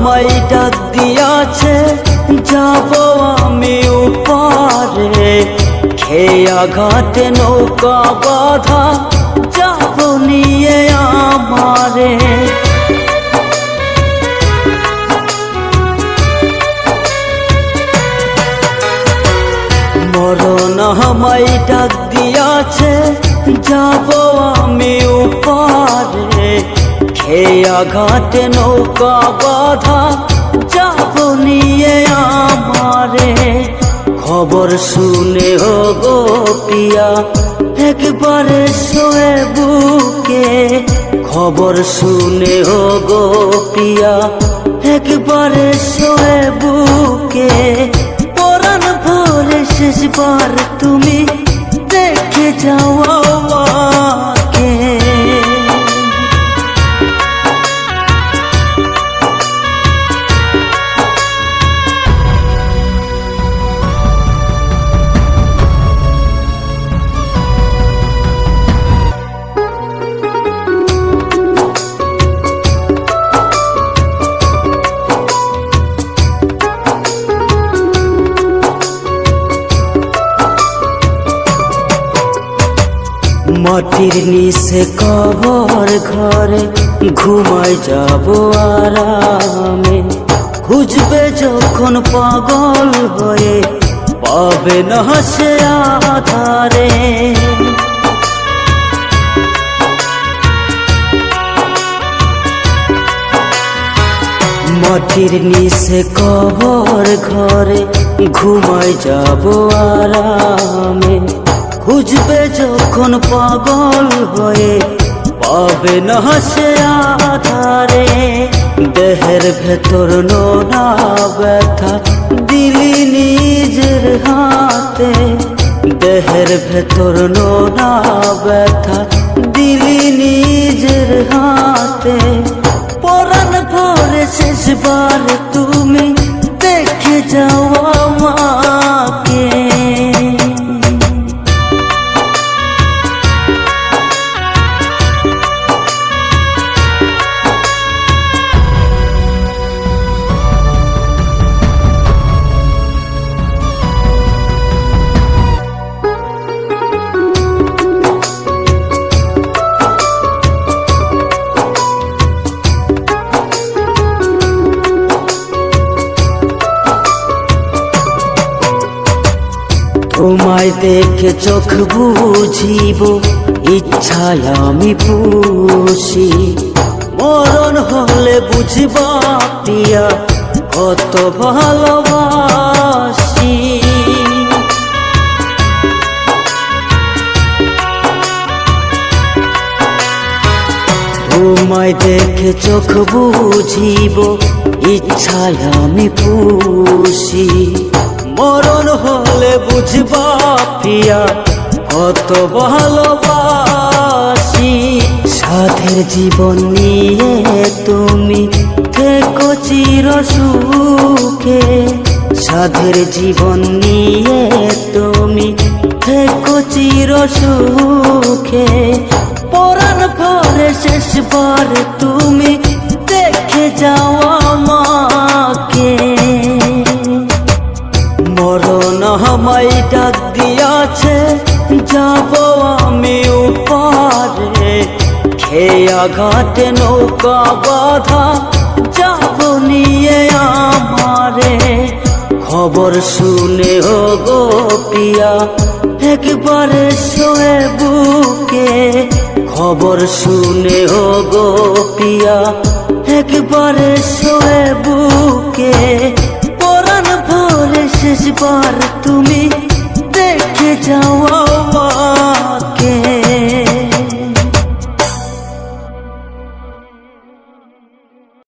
আমায় ডাক দিয়াছে, যাব আমি উপারে। খেয়া ঘাটে নৌকা বাঁধা, যাব নিয়ে আমারে। মরণ আমায় ডাক দিয়াছে, যাব আমি উপারে। খেয়া ঘাটে নৌকা বাঁধা, যাব নিয়ে আমারে। খবর শুনে ও গো পিয়া, একবারে শোয়ে বুকে। খবর শুনে ও গো পিয়া, একবারে শোয়ে বুকে। পরাণ ভরে শেষবার তুমি দেখে যাও আমাকে। মাটির নিচে কবর ঘরে ঘুমাই যাব আরামে। খুঁজবে যখন পাগল হয়ে, পাবে না সে আধারে। মাটির নিচে কবর ঘরে ঘুমাই যাব আরামে। খুঁজবে যখন পাগল হয়ে, পাবে না সে আধারে। দেহের ভেতর নোনা ব্যথা দিলি নিজের হাতে। দেহের ভেতর নোনা ব্যথা দিলি নিজের হাতে। পরাণ ভরে শেষবার তুমি দেখে যাও আমাকে। তোমায় দেখে চোখ বুঝিব, ইচ্ছায় আমি পুষি। মরণ হলে বুঝবা পিয়া, কত ভালোবাসি। তোমায় দেখে চোখ বুঝিব, ইচ্ছায় আমি পুষি। মরণ হলে বুঝবা পিয়া, কত ভালোবাসি। সাধের জীবন নিয়ে তুমি থেকো চির সুখে। সাধের জীবন নিয়ে তুমি থেকো চির সুখে। পরাণ ভরে শেষবার তুমি দেখে যাও আমাকে। মরণ আমায় ডাক দিয়াছে, যাব আমি উপারে। খেয়া ঘাটে নৌকা বাঁধা, যাব নিয়ে আমারে। খবর শুনে ও গো পিয়া, একবারে শোয়ে বুকে। খবর শুনে ও গো পিয়া, একবারে শোয়ে বুকে। পরাণ ভরে শেষবার তুমি দেখে যাও।